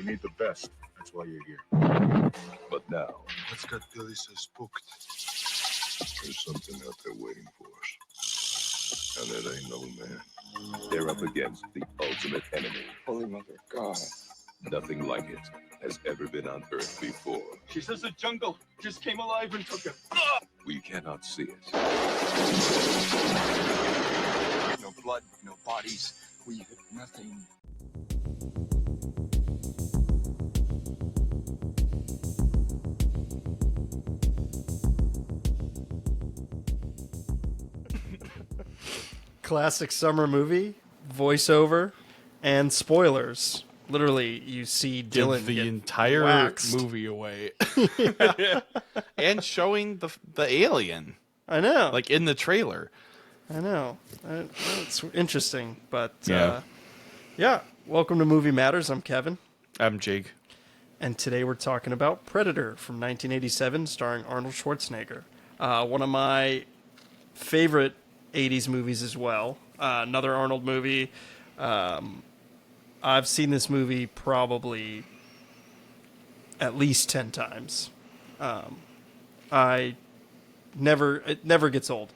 need the best. That's why you're here. But now, What's got Billy so spooked? there's something out there waiting for us. And it ain't no man. They're up against the ultimate enemy. Holy Mother of God. Nothing like it has ever been on Earth before. She says the jungle just came alive and took her. We cannot see it. No blood, no bodies. We have nothing. Classic summer movie, voiceover, and spoilers. Literally, you see Dylan Give the get entire waxed. movie away. And showing the alien, I know. like in the trailer. I know. It's interesting, but Yeah. yeah. Welcome to Movie Matters. I'm Kevin, I'm Jake. and today we're talking about Predator from 1987, starring Arnold Schwarzenegger. One of my favorite 80s movies as well. Another Arnold movie. I've seen this movie probably at least 10 times. It never gets old.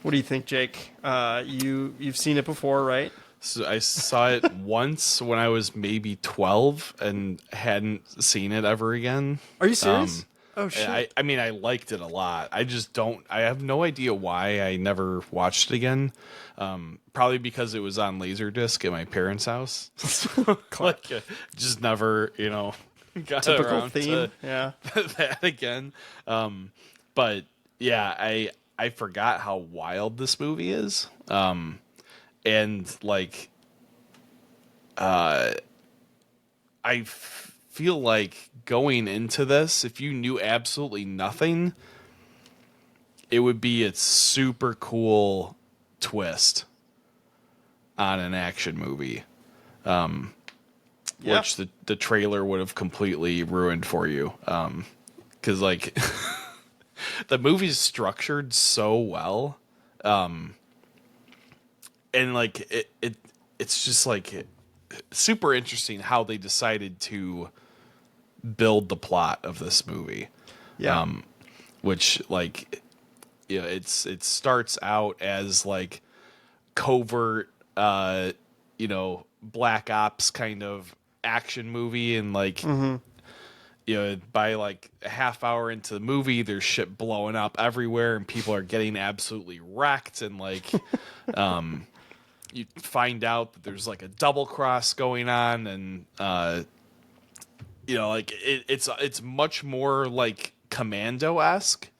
What do you think, Jake? You've seen it before, right? So I saw it once when I was maybe 12 and hadn't seen it ever again. Are you serious? Oh shit! I mean, I liked it a lot. I have no idea why I never watched it again. Probably because it was on Laserdisc at my parents' house. Like, just never, got Typical around theme. to Yeah. that again. But yeah, I forgot how wild this movie is. And like, I feel like going into this, if you knew absolutely nothing, it would be a super cool twist on an action movie, which the trailer would have completely ruined for you. Because like the movie's structured so well, and like it's just like super interesting how they decided to build the plot of this movie. Yeah. Which like, it starts out as like covert, black ops kind of action movie, and like, by like a half hour into the movie, there's shit blowing up everywhere and people are getting absolutely wrecked, and like, you find out that there's like a double cross going on, and like it's much more like Commando-esque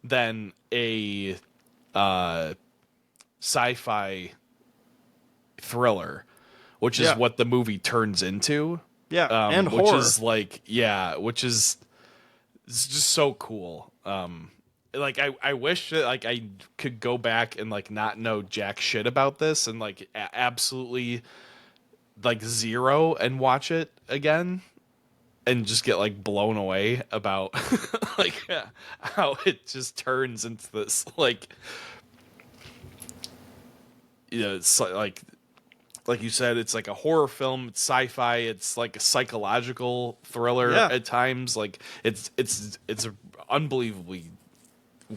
than a sci-fi thriller, which is what the movie turns into. Yeah, and which horror. is like, which is it's just so cool. Like I wish that like I could go back and like not know jack shit about this and like absolutely like zero and watch it again and just get like blown away about like how it just turns into this like, it's like you said, it's like a horror film, it's sci-fi, it's like a psychological thriller at times. Like it's an unbelievably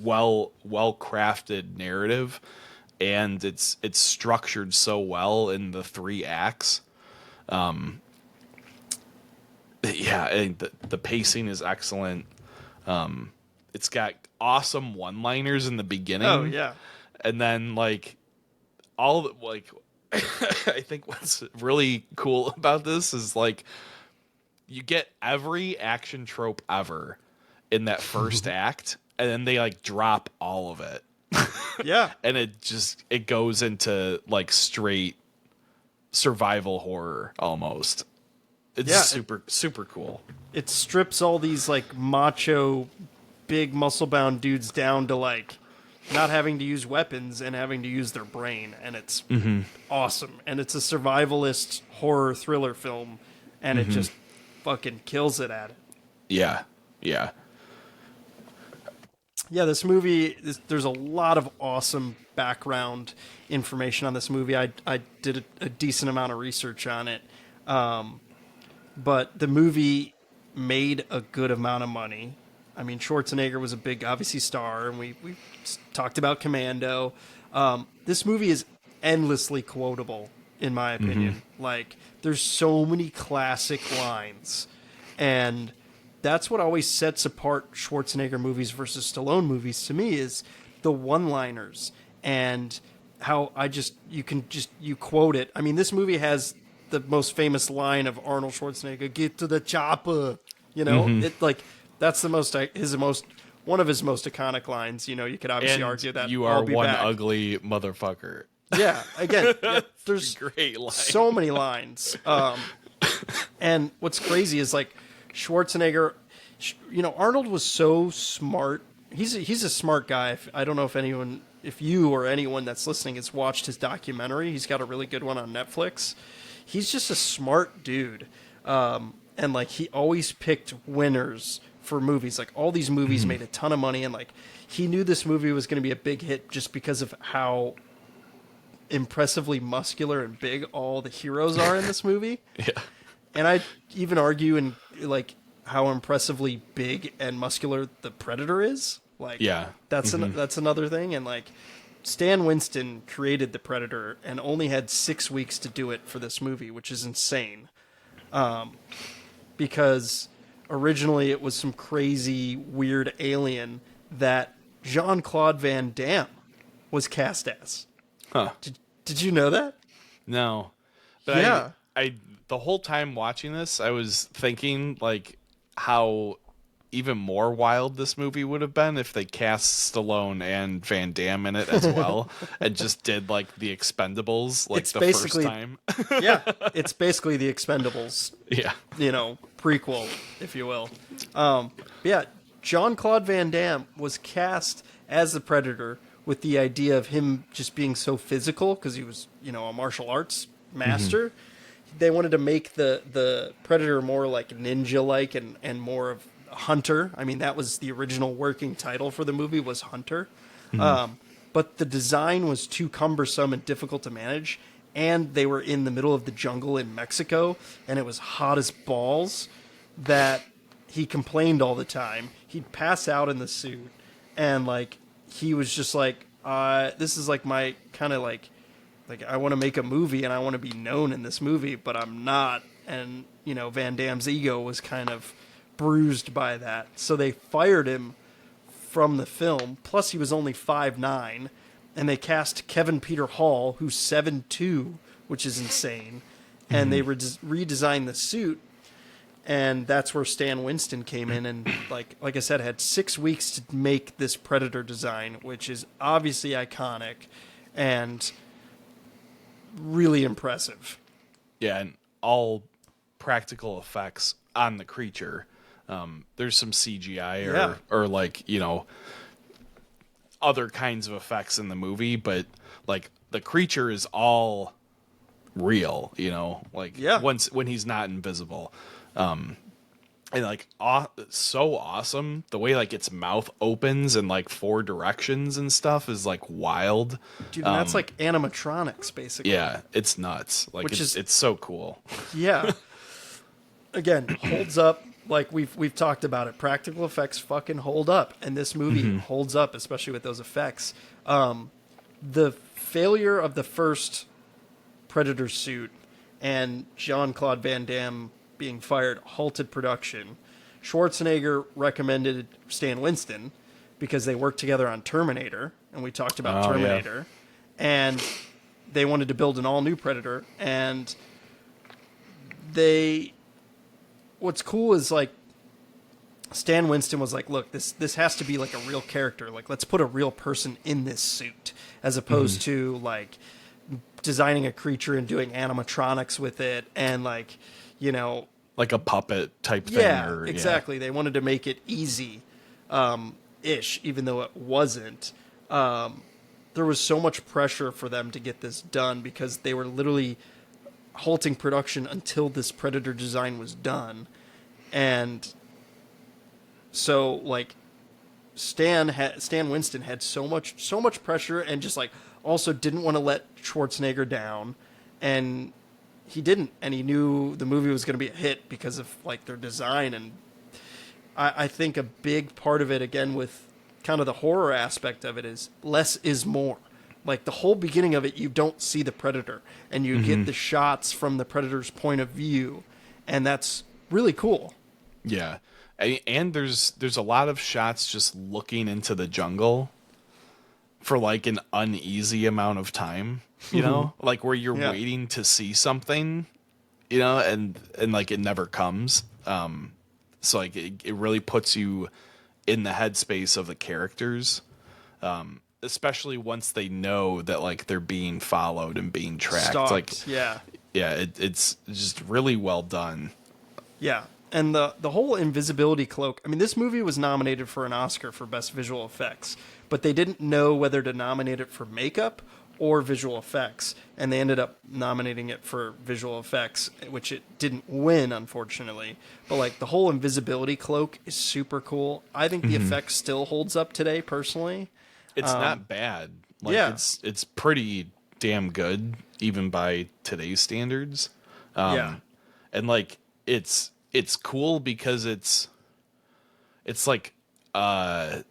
well crafted narrative, and it's structured so well in the 3 acts. And the pacing is excellent. It's got awesome one-liners in the beginning. Oh yeah. And then like all the, like I think what's really cool about this is like you get every action trope ever in that first act, and then they like drop all of it. Yeah. And it goes into like straight survival horror almost. It's super cool. It strips all these like macho, big muscle-bound dudes down to like not having to use weapons and having to use their brain, and it's awesome. And it's a survivalist horror thriller film, and it just fucking kills it at it. Yeah. Yeah, this movie, there's a lot of awesome background information on this movie. I did a decent amount of research on it. But the movie made a good amount of money. I mean, Schwarzenegger was a big, obviously, star, and we talked about Commando. This movie is endlessly quotable, in my opinion. Like, there's so many classic lines, and that's what always sets apart Schwarzenegger movies versus Stallone movies to me is the one-liners and how you quote it. I mean, this movie has the most famous line of Arnold Schwarzenegger, "Get to the chopper." You know, it like that's one of his most iconic lines. You know, you could obviously And argue that you I'll are be one back. ugly motherfucker. Yeah, again, there's Great line. so many lines. And what's crazy is like Schwarzenegger, Arnold was so smart. He's a smart guy. I don't know if you or anyone that's listening has watched his documentary. He's got a really good one on Netflix. He's just a smart dude. And like he always picked winners for movies. Like all these movies made a ton of money, and like he knew this movie was going to be a big hit just because of how impressively muscular and big all the heroes are in this movie. Yeah. And I even argue in like how impressively big and muscular the Predator is. Like, Yeah. that's another thing. And like Stan Winston created the Predator and only had 6 weeks to do it for this movie, which is insane. Because originally it was some crazy weird alien that Jean-Claude Van Damme was cast as. Huh. Did you know that? No. But Yeah. I the whole time watching this, I was thinking like how even more wild this movie would have been if they cast Stallone and Van Damme in it as well and just did like the Expendables like It's the basically- first time. Yeah, it's basically the Expendables, Yeah. prequel, if you will. Yeah, Jean-Claude Van Damme was cast as the Predator with the idea of him just being so physical because he was, a martial arts master. They wanted to make the Predator more like ninja-like and more of a hunter. I mean, that was the original working title for the movie was Hunter. But the design was too cumbersome and difficult to manage, and they were in the middle of the jungle in Mexico, and it was hot as balls that he complained all the time. He'd pass out in the suit, and like he was just like, this is like my kind of like I want to make a movie and I want to be known in this movie, but I'm not. And, Van Damme's ego was kind of bruised by that. So they fired him from the film. Plus he was only 5'9", and they cast Kevin Peter Hall, who's 7'2", which is insane. And they redesigned the suit. And that's where Stan Winston came in and, like I said, had 6 weeks to make this Predator design, which is obviously iconic and really impressive. Yeah, and all practical effects on the creature. There's some CGI or like, other kinds of effects in the movie, but like the creature is all real, when he's not invisible. And like so awesome the way like its mouth opens in like 4 directions and stuff is like wild. Dude, and that's like animatronics basically. Yeah, it's nuts. Like it's so cool. Yeah. Again, holds up. Like we've talked about it. Practical effects fucking hold up, and this movie holds up, especially with those effects. The failure of the first Predator suit and Jean-Claude Van Damme being fired halted production. Schwarzenegger recommended Stan Winston because they worked together on Terminator, and we talked about Terminator, and they wanted to build an all-new Predator, and what's cool is like Stan Winston was like, look, this has to be like a real character. Like, let's put a real person in this suit as opposed to like designing a creature and doing animatronics with it and like, like a puppet type thing. Yeah, exactly. They wanted to make it easy ish, even though it wasn't. There was so much pressure for them to get this done because they were literally halting production until this Predator design was done. And so like Stan Winston had so much pressure and just like also didn't want to let Schwarzenegger down, and he didn't, and he knew the movie was going to be a hit because of like their design. And I think a big part of it, again, with kind of the horror aspect of it, is less is more. Like the whole beginning of it, you don't see the predator, and you get the shots from the predator's point of view, and that's really cool. Yeah, and there's a lot of shots just looking into the jungle for like an uneasy amount of time, you know, like where you're waiting to see something, you know, and like it never comes. So like it really puts you in the headspace of the characters, especially once they know that like they're being followed and being tracked. Stalked, like yeah, it's just really well done. Yeah. And the whole invisibility cloak, I mean, this movie was nominated for an Oscar for Best Visual Effects, but they didn't know whether to nominate it for makeup or visual effects, and they ended up nominating it for visual effects, which it didn't win, unfortunately. But like the whole invisibility cloak is super cool. I think the effect still holds up today, personally. It's not bad. Like yeah. it's pretty damn good, even by today's standards. Yeah. And like it's cool because it's like a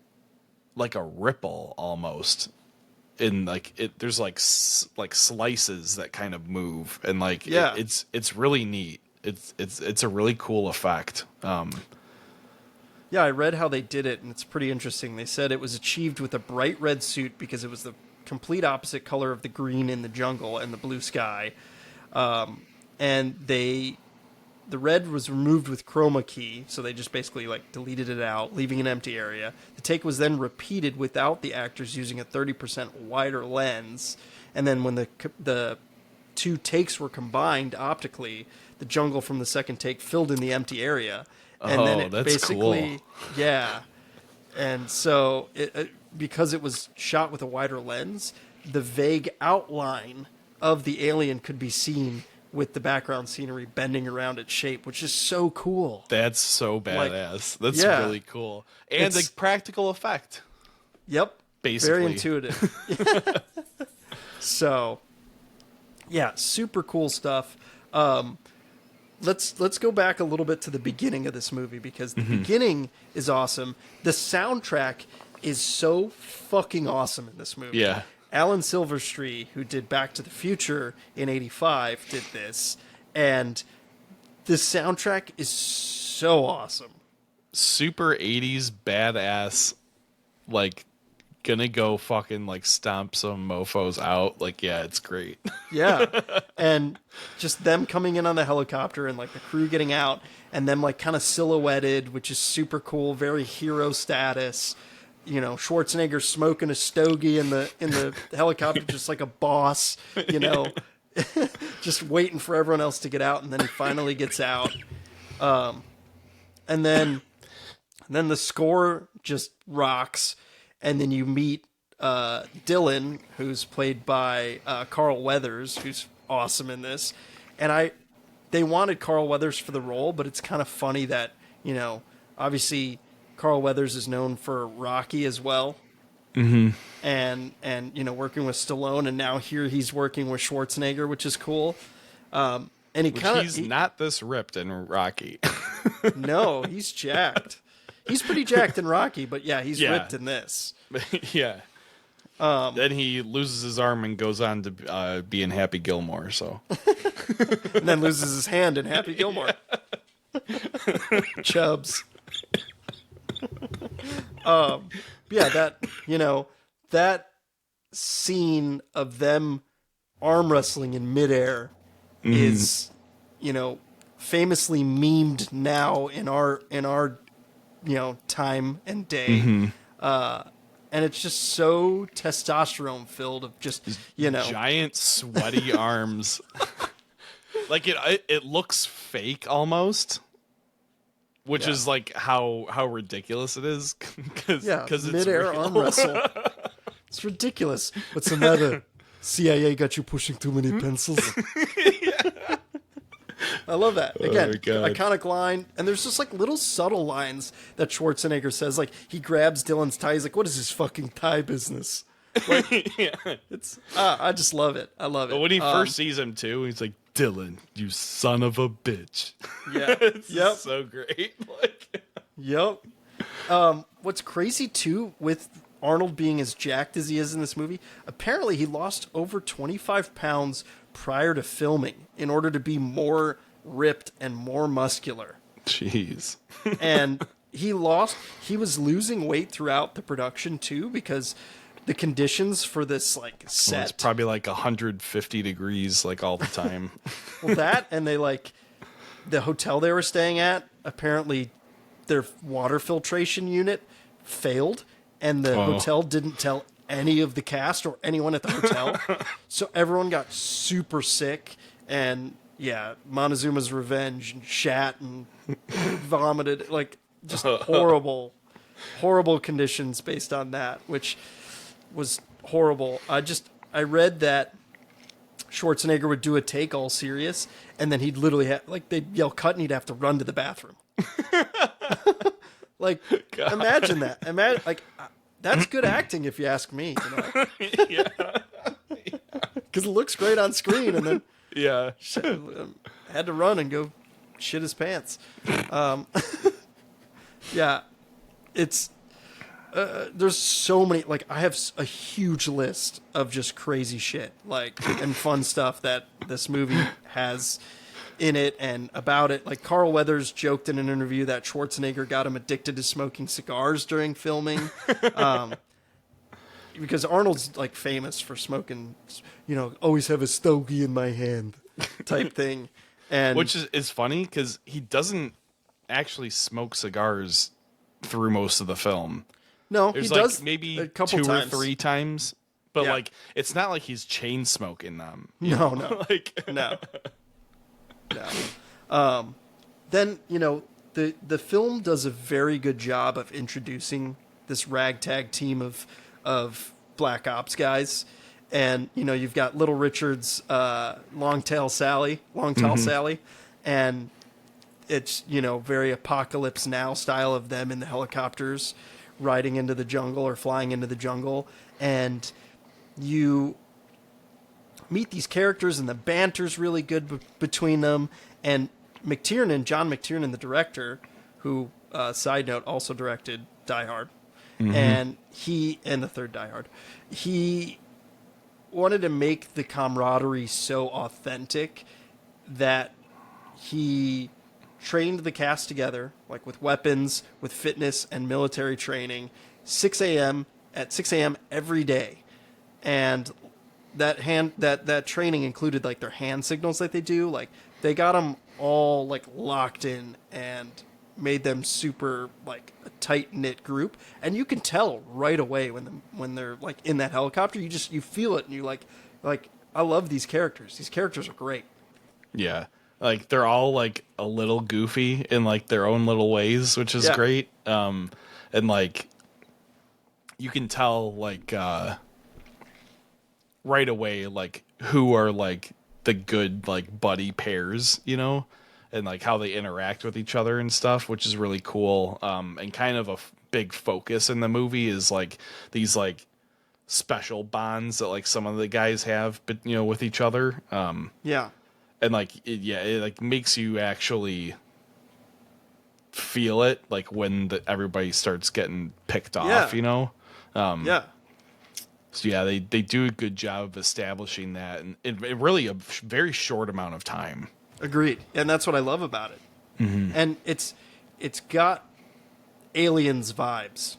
ripple almost. In like there's like slices that kind of move, and like it's really neat. It's a really cool effect. Yeah, I read how they did it, and it's pretty interesting. They said it was achieved with a bright red suit because it was the complete opposite color of the green in the jungle and the blue sky, and the red was removed with chroma key, so they just basically like deleted it out, leaving an empty area. The take was then repeated without the actors using a 30% wider lens, and then when the two takes were combined optically, the jungle from the second take filled in the empty area. And then it that's basically, cool. Yeah. And so because it was shot with a wider lens, the vague outline of the alien could be seen with the background scenery bending around its shape, which is so cool. That's so badass. That's really cool. And the practical effect. Yep. Basically. Very intuitive. So, yeah, super cool stuff. Let's go back a little bit to the beginning of this movie, because the beginning is awesome. The soundtrack is so fucking awesome in this movie. Yeah. Alan Silverstreet, who did Back to the Future in '85, did this, and the soundtrack is so awesome. Super 80s badass, like gonna go fucking like stomp some mofos out. Like, yeah, it's great. Yeah. And just them coming in on the helicopter and like the crew getting out and them like kind of silhouetted, which is super cool, very hero status. You know, Schwarzenegger smoking a stogie in the helicopter, just like a boss, you know, just waiting for everyone else to get out, and then he finally gets out. And then the score just rocks, and then you meet Dylan, who's played by Carl Weathers, who's awesome in this. And they wanted Carl Weathers for the role, but it's kind of funny that, you know, obviously Carl Weathers is known for Rocky as well. Mm-hmm. And you know, working with Stallone, and now here he's working with Schwarzenegger, which is cool. And he's not this ripped in Rocky. No, he's jacked. He's pretty jacked in Rocky, but yeah, he's ripped in this. Yeah. Then he loses his arm and goes on to be in Happy Gilmore. So, and then loses his hand in Happy Gilmore. Chubbs. Yeah, that, you know, that scene of them arm wrestling in midair is, you know, famously memed now in our you know, time and day. And it's just so testosterone filled of just, you know, giant sweaty arms. Like it looks fake almost. Which is like how ridiculous it is, because it's mid-air arm wrestle. It's ridiculous. What's the matter? CIA got you pushing too many pencils. I love that. Again, iconic line, and there's just like little subtle lines that Schwarzenegger says. Like he grabs Dylan's tie. He's like, "What is this fucking tie business?" Like, it's I just love it. I love it. But when he first sees him too, he's like, Dylan, you son of a bitch. Yeah. It's Yep. so great. Like, Yep. What's crazy too with Arnold being as jacked as he is in this movie, apparently he lost over 25 pounds prior to filming in order to be more ripped and more muscular. jeez. And he was losing weight throughout the production too because the conditions for this like It's set, probably like 150 degrees like all the time. well, that and they like the hotel they were staying at, apparently their water filtration unit failed and the hotel didn't tell any of the cast or anyone at the hotel. So everyone got super sick and yeah, Montezuma's revenge and shat and vomited, like just horrible conditions based on that, which was horrible. I read that Schwarzenegger would do a take all serious and then he'd literally they'd yell cut and he'd have to run to the bathroom. Like, God. Imagine that. That's good acting if you ask me. You know? Yeah. Because it looks great on screen, and then Yeah. had to run and go shit his pants. Yeah, it's there's so many. Like, I have a huge list of just crazy shit, like and fun stuff that this movie has in it and about it. Like Carl Weathers joked in an interview that Schwarzenegger got him addicted to smoking cigars during filming. Because Arnold's like famous for smoking, you know, always have a stogie in my hand type thing. And Which is funny because he doesn't actually smoke cigars through most of the film. no, There's he like maybe maybe a couple two times. or three times. But Yeah. like it's not like he's chain smoking them. No. Like No. Then, you know, the film does a very good job of introducing this ragtag team of black ops guys. And, you know, you've got Little Richard's Longtail Sally, and it's, you know, very Apocalypse Now style of them in the helicopters riding into the jungle or flying into the jungle. And you meet these characters and the banter's really good between them. And McTiernan, John McTiernan, the director, who, side note, also directed Die Hard, and the third Die Hard, he wanted to make the camaraderie so authentic that he trained the cast together, like with weapons, with fitness and military training, 6 a.m. every day. And that training included like their hand signals that they do. Like they got them all like locked in and made them super like a tight knit group. And you can tell right away when they're like in that helicopter. You feel it, and you like I love these characters. These characters are great. yeah. Like they're all like a little goofy in like their own little ways, which is great. And like you can tell like right away like who are like the good like buddy pairs, you know, and like how they interact with each other and stuff, which is really cool. And kind of a big focus in the movie is like these like special bonds that like some of the guys have, but you know, with each other. And like it like makes you actually feel it like when everybody starts getting picked off, you know. So yeah, they do a good job of establishing that, and it really a very short amount of time. Agreed, and that's what I love about it. And it's got Aliens vibes,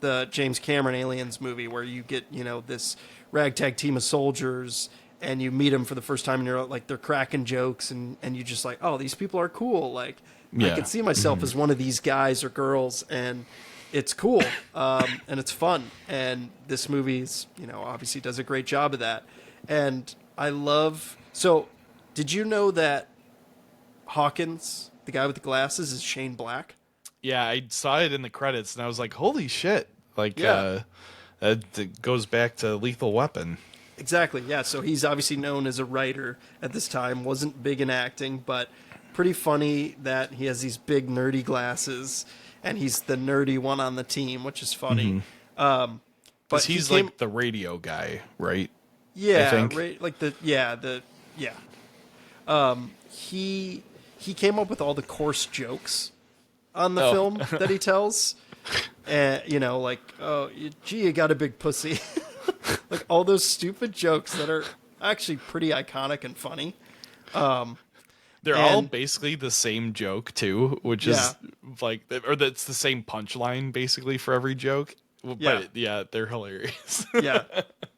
the James Cameron Aliens movie, where you get, you know, this ragtag team of soldiers, and you meet them for the first time, and you're like, they're cracking jokes, and you just like, oh, these people are cool. Like I can see myself as one of these guys or girls, and it's cool, and it's fun. And this movie's, you know, obviously does a great job of that. And I love. So, did you know that Hawkins, the guy with the glasses, is Shane Black? Yeah, I saw it in the credits, and I was like, holy shit! Like, that goes back to Lethal Weapon. Exactly. Yeah. So he's obviously known as a writer at this time. Wasn't big in acting, but pretty funny that he has these big nerdy glasses. And he's the nerdy one on the team, which is funny. But he's like the radio guy, right? Yeah, I think. He came up with all the coarse jokes on the Oh. film that he tells. And, you know, like, oh, gee, you got a big pussy. Like, all those stupid jokes that are actually pretty iconic and funny. They're all And- basically the same joke too, which is like, or that's the same punchline basically for every joke. But yeah, they're hilarious. Yeah.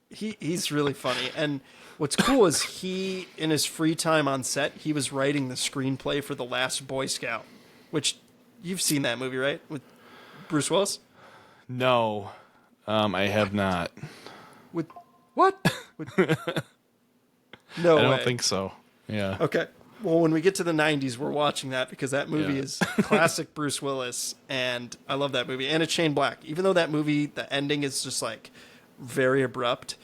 He's really funny. And what's cool is he, in his free time on set, he was writing the screenplay for The Last Boy Scout, which you've seen that movie, right? With Bruce Willis? No, I have not. With what? No, I don't way. think so. Yeah. Okay. Well, when we get to the 90s, we're watching that because that movie Yeah. is classic Bruce Willis, and I love that movie. And it's Shane Black. Even though that movie, the ending is just like very abrupt,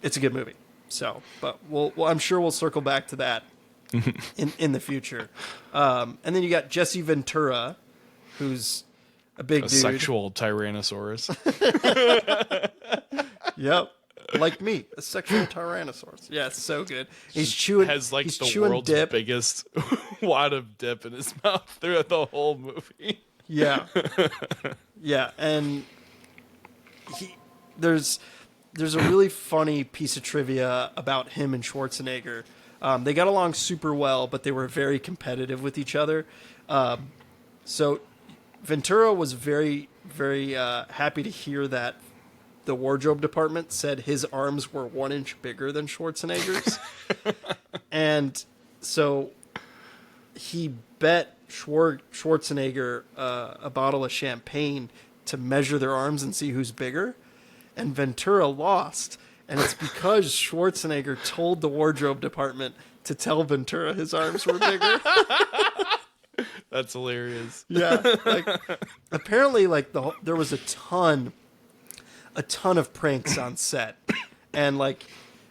it's a good movie. So, but I'm sure we'll circle back to that in the future. And then you got Jesse Ventura, who's a big A dude. sexual Tyrannosaurus. Yep. Like me, a sexual Tyrannosaurus. Yeah, it's so good. He's chewing. Has like he's the chewing world's dip. biggest wad of dip in his mouth throughout the whole movie. Yeah, yeah, and there's a really funny piece of trivia about him and Schwarzenegger. They got along super well, but they were very competitive with each other. So Ventura was very, very happy to hear that the wardrobe department said his arms were 1 inch bigger than Schwarzenegger's. And so he bet Schwarzenegger a bottle of champagne to measure their arms and see who's bigger. And Ventura lost. And it's because Schwarzenegger told the wardrobe department to tell Ventura his arms were bigger. That's hilarious. Yeah, like apparently, like there was a ton of pranks on set, and like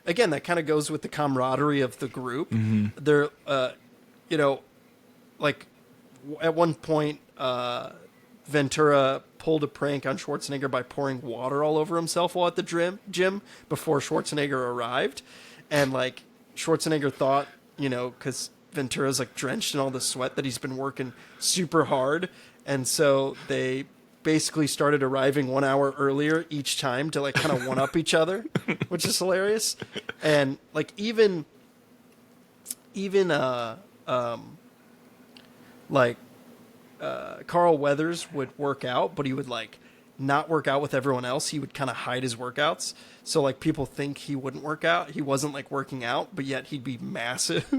again, that kind of goes with the camaraderie of the group. They're, you know, like at one point, Ventura pulled a prank on Schwarzenegger by pouring water all over himself while at the gym before Schwarzenegger arrived, and like Schwarzenegger thought, you know, because Ventura's like drenched in all the sweat that he's been working super hard, and so they basically started arriving 1 hour earlier each time to like kind of one up each other, which is hilarious. And like even Carl Weathers would work out, but he would like not work out with everyone else. He would kind of hide his workouts. So like people think he wouldn't work out. He wasn't like working out, but yet he'd be massive.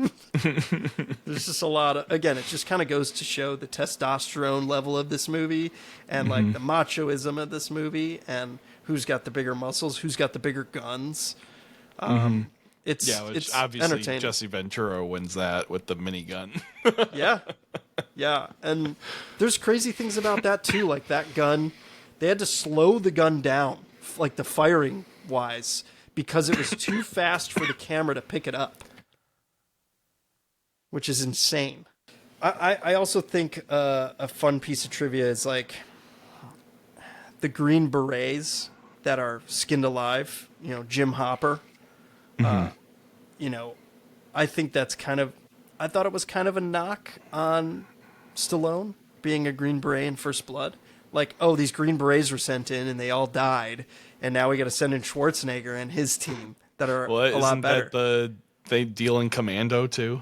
There's just a lot of, again, it just kind of goes to show the testosterone level of this movie and like the machoism of this movie and who's got the bigger muscles, who's got the bigger guns. It's Obviously entertaining. Jesse Ventura wins that with the minigun. Yeah. Yeah. And there's crazy things about that too. Like that gun, they had to slow the gun down, like the firing wise, because it was too fast for the camera to pick it up, which is insane. I also think a fun piece of trivia is like the Green Berets that are skinned alive, you know, Jim Hopper. You know, I think that's I thought it was kind of a knock on Stallone being a Green Beret in First Blood. Like, oh, these Green Berets were sent in and they all died, and now we got to send in Schwarzenegger and his team that are a lot Isn't better. that they deal in Commando too?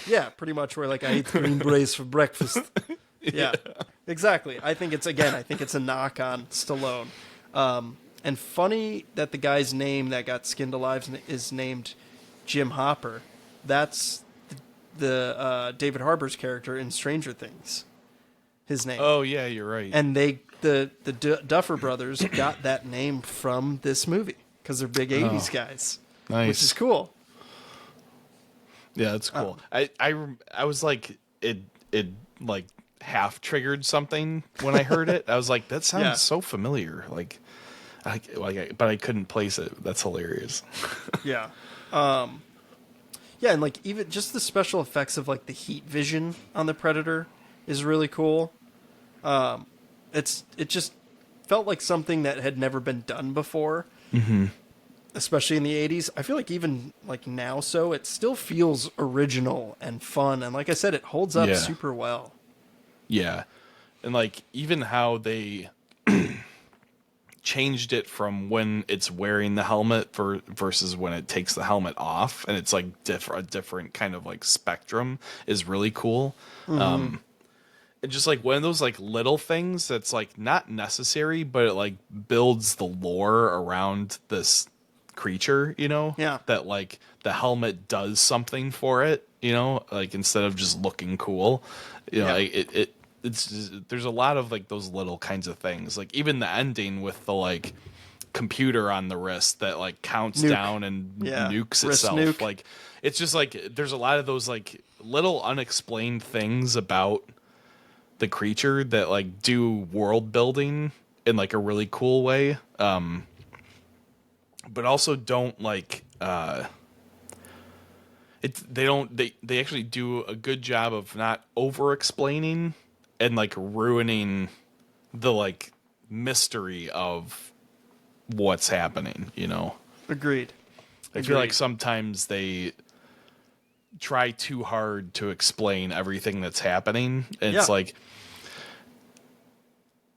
Yeah, pretty much. Where like I ate Green Berets for breakfast. Yeah, exactly. I think it's a knock on Stallone. And funny that the guy's name that got skinned alive is named Jim Hopper. That's the David Harbour's character in Stranger Things. His name. Oh yeah, you're right. And the Duffer Brothers got that name from this movie because they're big '80s guys, Nice. which is cool. Yeah, that's cool. I was like it like half triggered something when I heard it. I was like, that sounds Yeah. so familiar. But I couldn't place it. That's hilarious. Yeah. Yeah, and like even just the special effects of like the heat vision on the Predator is really cool. It just felt like something that had never been done before. especially in the 80s. I feel like even like now, so it still feels original and fun. And like I said, it holds up super well. Yeah. And like even how they changed it from when it's wearing the helmet versus when it takes the helmet off, and it's like a different kind of like spectrum is really cool. And just like one of those like little things that's like not necessary, but it like builds the lore around this creature, you know? Yeah. That like the helmet does something for it, you know, like instead of just looking cool, you know, like it's just, there's a lot of like those little kinds of things, like even the ending with the like computer on the wrist that like counts down and nukes wrist itself. nuke. Like it's just like there's a lot of those like little unexplained things about the creature that like do world building in like a really cool way, but also don't like they actually do a good job of not over explaining and like ruining the like mystery of what's happening, you know. Agreed. I feel like sometimes they try too hard to explain everything that's happening, and it's like,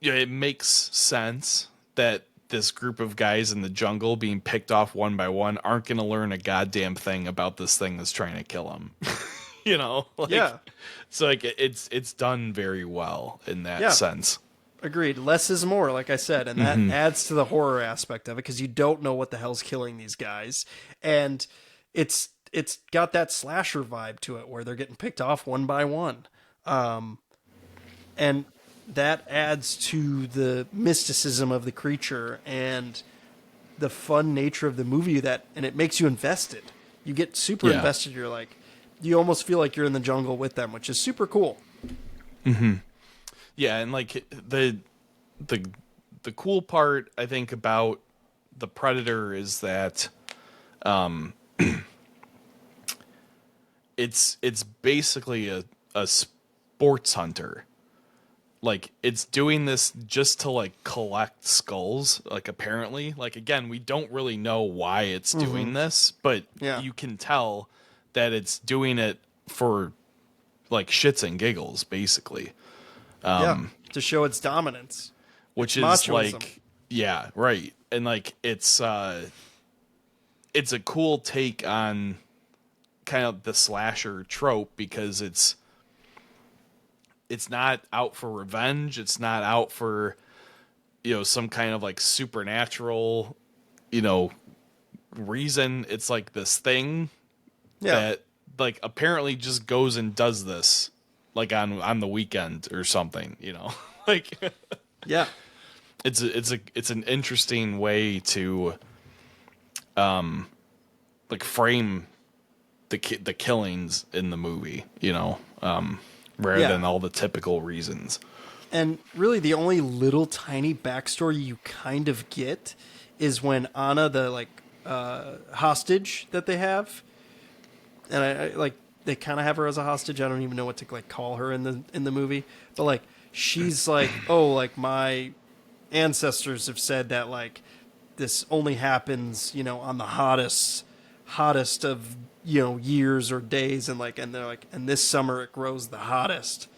yeah, it makes sense that this group of guys in the jungle being picked off one by one aren't going to learn a goddamn thing about this thing that's trying to kill them. You know? Like, so like it's done very well in that sense. Agreed. Less is more, like I said, and that adds to the horror aspect of it because you don't know what the hell's killing these guys, and it's got that slasher vibe to it where they're getting picked off one by one, and that adds to the mysticism of the creature and the fun nature of the movie, and it makes you invested. You get super invested. You're like, you almost feel like you're in the jungle with them, which is super cool. Yeah, and like the cool part I think about the Predator is that it's basically a sports hunter. Like it's doing this just to like collect skulls, like apparently. Like again, we don't really know why it's doing this, but you can tell that it's doing it for like shits and giggles, basically. To show its dominance, which it's is machoism. like, yeah, right. And like it's a cool take on kind of the slasher trope because it's not out for revenge. It's not out for, you know, some kind of like supernatural, you know, reason. It's like this thing that like apparently just goes and does this like on the weekend or something, you know. Like it's an interesting way to like frame the killings in the movie, you know, rather than all the typical reasons. And really the only little tiny backstory you kind of get is when Anna, the like hostage that they have, and I like they kind of have her as a hostage. I don't even know what to like call her in the movie, but like she's like, oh, like my ancestors have said that like this only happens, you know, on the hottest of, you know, years or days, and they're like, and this summer it grows the hottest,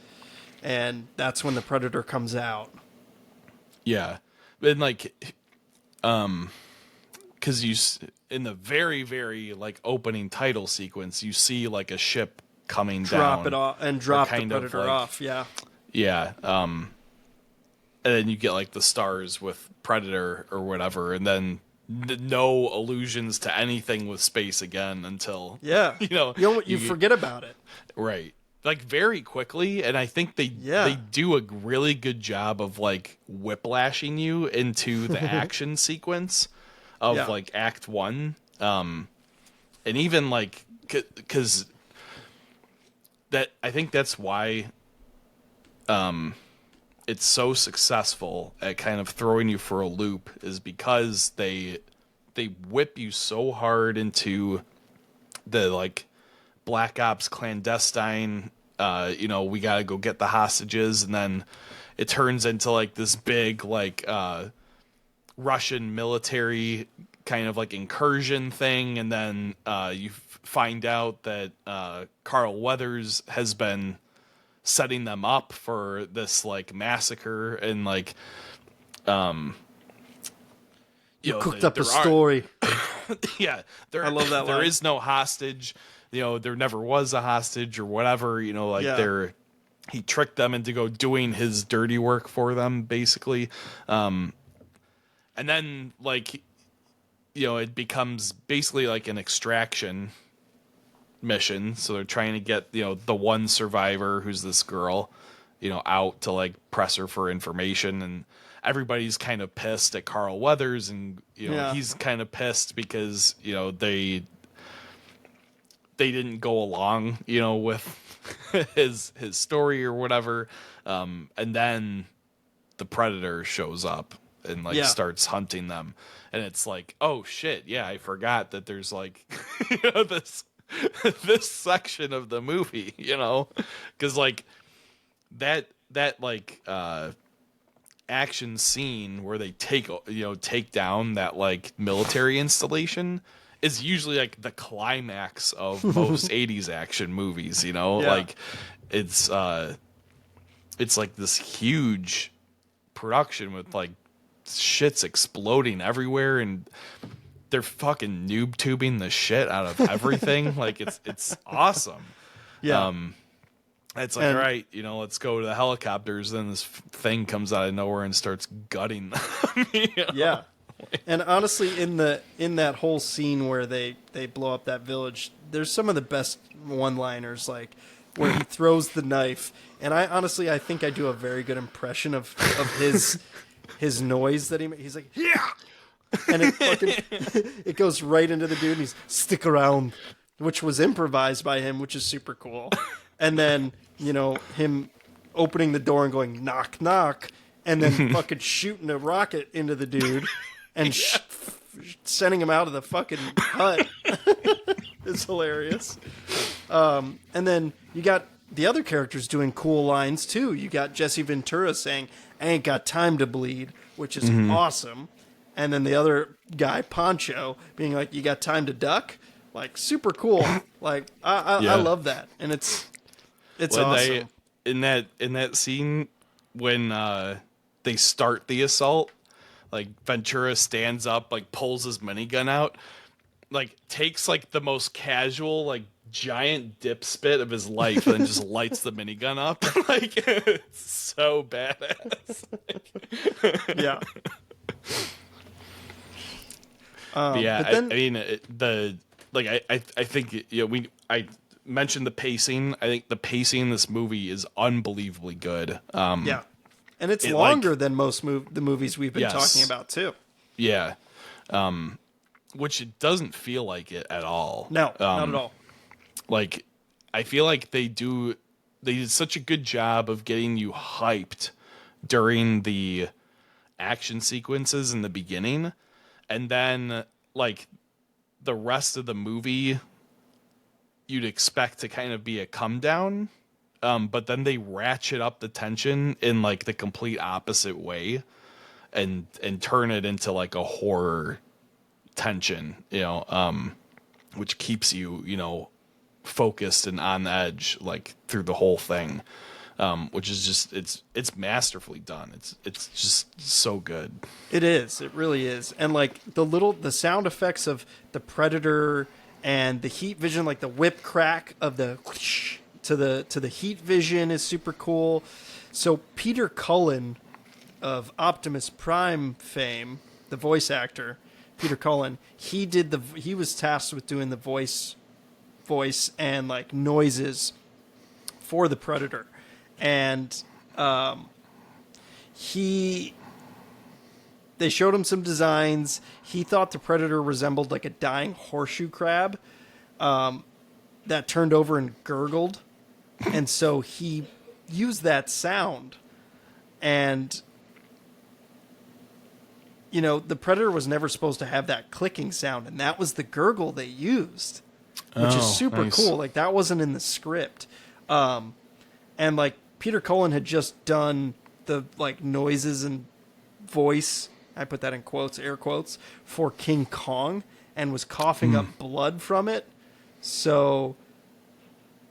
and that's when the Predator comes out. Yeah, and like, because you in the very very like opening title sequence, you see like a ship coming drop down, it off and drop the kind of Predator like, off. Yeah. And then you get like the stars with Predator or whatever, and then no allusions to anything with space again until you know you forget about it, right? Like very quickly, and I think they do a really good job of like whiplashing you into the action sequence of like Act 1, and even like because that I think that's why it's so successful at kind of throwing you for a loop, is because they whip you so hard into the like Black Ops clandestine, you know, we gotta go get the hostages, and then it turns into like this big like Russian military kind of like incursion thing, and then you find out that Carl Weathers has been setting them up for this like massacre, and like you cooked up a story. Yeah, I love that there line. is no hostage. There never was a hostage or whatever. He tricked them into go doing his dirty work for them, basically. And then like, it becomes basically like an extraction mission. So they're trying to get, the one survivor, who's this girl, out to like press her for information, and everybody's kind of pissed at Carl Weathers, and he's kind of pissed because they didn't go along with his story or whatever, and then the Predator shows up and like starts hunting them, and it's like, oh shit, yeah, I forgot that there's like this section of the movie, because like that like action scene where they take down that like military installation is usually like the climax of most 80s action movies, like it's like this huge production with like shit's exploding everywhere, and they're fucking noob tubing the shit out of everything. Like it's awesome. Yeah. It's like, all right, let's go to the helicopters. Then this thing comes out of nowhere and starts gutting them. Yeah. And honestly, in that whole scene where they blow up that village, there's some of the best one-liners, like where he throws the knife. And I think I do a very good impression of his noise that he makes. He's like, yeah, and it goes right into the dude. And he's stick around, which was improvised by him, which is super cool. And then him opening the door and going knock knock, and then fucking shooting a rocket into the dude and sending him out of the fucking hut. It's hilarious. And then you got the other characters doing cool lines too. You got Jesse Ventura saying, "I ain't got time to bleed," which is awesome. And then the other guy, Poncho, being like, "You got time to duck?" Like, super cool. Like, I love that. And it's awesome. In that scene when they start the assault, like Ventura stands up, like pulls his minigun out, like takes like the most casual, like giant dip spit of his life, and then just lights the minigun up. Like, it's so badass. Yeah. But then, I think I mentioned the pacing. I think the pacing in this movie is unbelievably good. yeah, and it's longer than most the movies we've been talking about too. Yeah, which it doesn't feel like it at all. No, not at all. Like, I feel like they did such a good job of getting you hyped during the action sequences in the beginning, and then like the rest of the movie you'd expect to kind of be a come down, but then they ratchet up the tension in like the complete opposite way, and turn it into like a horror tension, which keeps you focused and on edge like through the whole thing, which is just it's masterfully done. It's just so good. It is. It really is. And like the sound effects of the Predator and the heat vision, like the whip crack of the whoosh to the heat vision is super cool. So Peter Cullen of Optimus Prime fame, the voice actor, Peter Cullen, he was tasked with doing the voice and like noises for the Predator. And they showed him some designs. He thought the Predator resembled like a dying horseshoe crab that turned over and gurgled. And so he used that sound. And, the Predator was never supposed to have that clicking sound. And that was the gurgle they used, which is super cool. Like, that wasn't in the script. And, like, Peter Cullen had just done the, like, noises and voice I put that in quotes, air quotes, for King Kong and was coughing up blood from it. So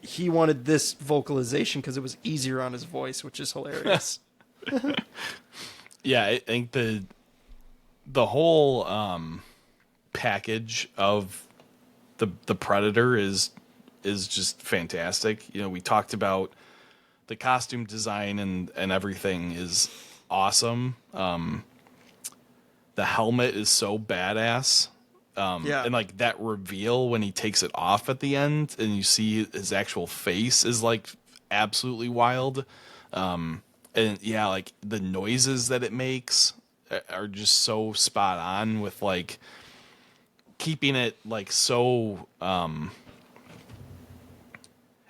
he wanted this vocalization because it was easier on his voice, which is hilarious. Yeah, I think the whole package of the Predator is just fantastic. You know, we talked about the costume design and everything is awesome. The helmet is so badass. Yeah. And like that reveal when he takes it off at the end and you see his actual face is like absolutely wild. And yeah, like the noises that it makes are just so spot on with like keeping it like so,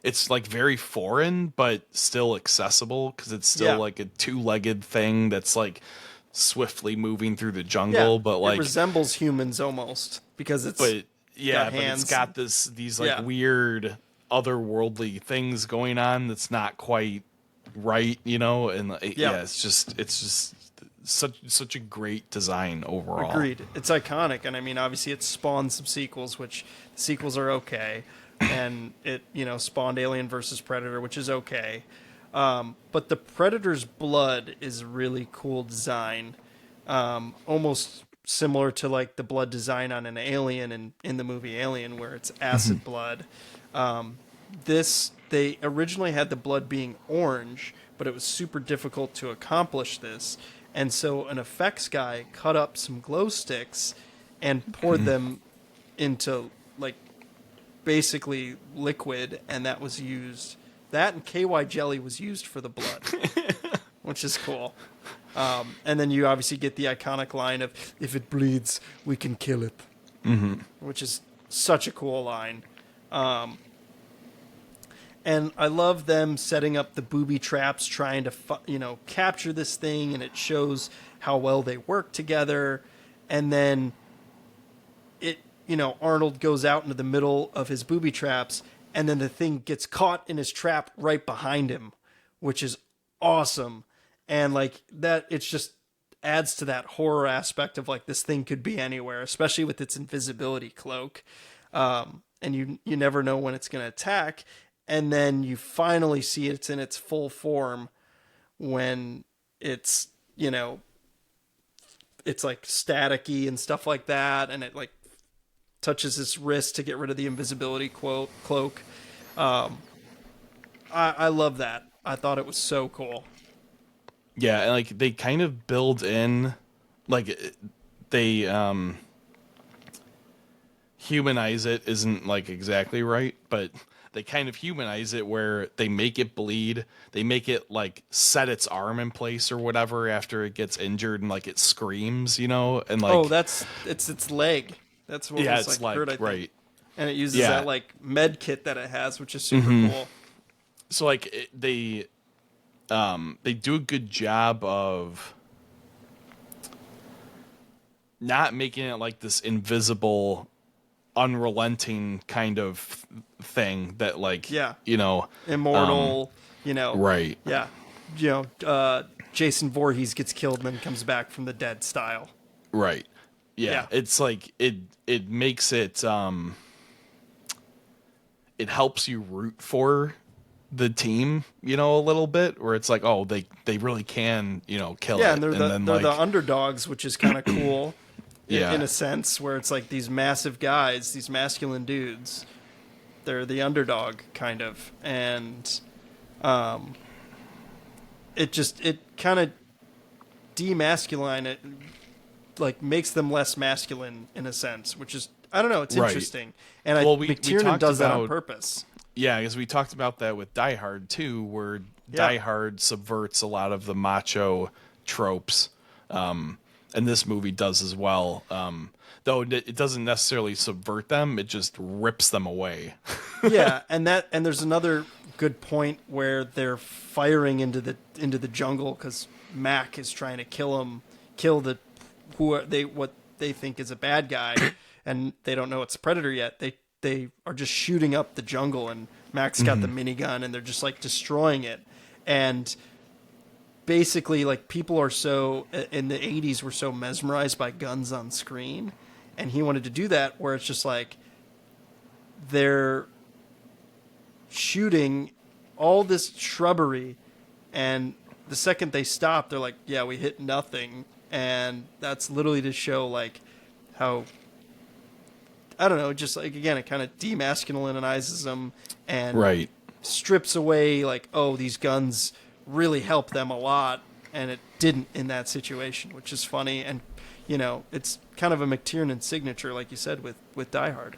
it's like very foreign, but still accessible because it's still like a two-legged thing that's like swiftly moving through the jungle, but like it resembles humans almost because it's but hands. it's got these like weird otherworldly things going on that's not quite right, you know, and it's just such a great design overall. Agreed. It's iconic, and I mean, obviously, it spawned some sequels, which the sequels are okay, and it spawned Alien versus Predator, which is okay. But the Predator's blood is a really cool design, almost similar to like the blood design on an alien in the movie Alien, where it's acid blood. They originally had the blood being orange, but it was super difficult to accomplish this. And so an effects guy cut up some glow sticks and poured them into like basically liquid, and that was used. That and KY jelly was used for the blood, which is cool. And then you obviously get the iconic line of, "If it bleeds, we can kill it," which is such a cool line. And I love them setting up the booby traps, trying to capture this thing, and it shows how well they work together. And then Arnold goes out into the middle of his booby traps, and then the thing gets caught in his trap right behind him, which is awesome. And like that, it's just adds to that horror aspect of like this thing could be anywhere, especially with its invisibility cloak. And you never know when it's going to attack. And then you finally see it's in its full form when it's, it's like staticky and stuff like that. And it like touches his wrist to get rid of the invisibility cloak. I love that. I thought it was so cool. Yeah, and like they kind of build in, like they humanize it isn't like exactly right, but they kind of humanize it where they make it bleed. They make it like set its arm in place or whatever after it gets injured and like it screams, and like it's its leg. That's what yeah, was it's like like hurt, I think. right. And it uses that like med kit that it has, which is super cool. So like they do a good job of not making it like this invisible, unrelenting kind of thing that like immortal, right. Yeah. Jason Voorhees gets killed and then comes back from the dead style. Right. Yeah. It's like it makes it it helps you root for the team, a little bit, where it's like, oh, they really can, kill it. Yeah, and they're the underdogs, which is kind of cool. Yeah. In a sense, where it's like these massive guys, these masculine dudes, they're the underdog kind of, and it kind of demasculine it, like makes them less masculine in a sense, which is, I don't know, it's interesting. And McTiernan does that on purpose. Yeah, because we talked about that with Die Hard too, where Die Hard subverts a lot of the macho tropes. And this movie does as well. Though it doesn't necessarily subvert them, it just rips them away. Yeah, and there's another good point where they're firing into the jungle because Mac is trying to kill what they think is a bad guy, and they don't know it's a predator yet. They are just shooting up the jungle, and Mac's got the minigun, and they're just like destroying it. And basically, like, people are so, in the 80s, were so mesmerized by guns on screen, and he wanted to do that where it's just like they're shooting all this shrubbery, and the second they stop, they're like, yeah, we hit nothing. And that's literally to show, like, how, I don't know, just like, again, it kind of demasculinizes them and strips away, like, oh, these guns really help them a lot, and it didn't in that situation, which is funny. And, you know, it's kind of a McTiernan signature, like you said, with Die Hard.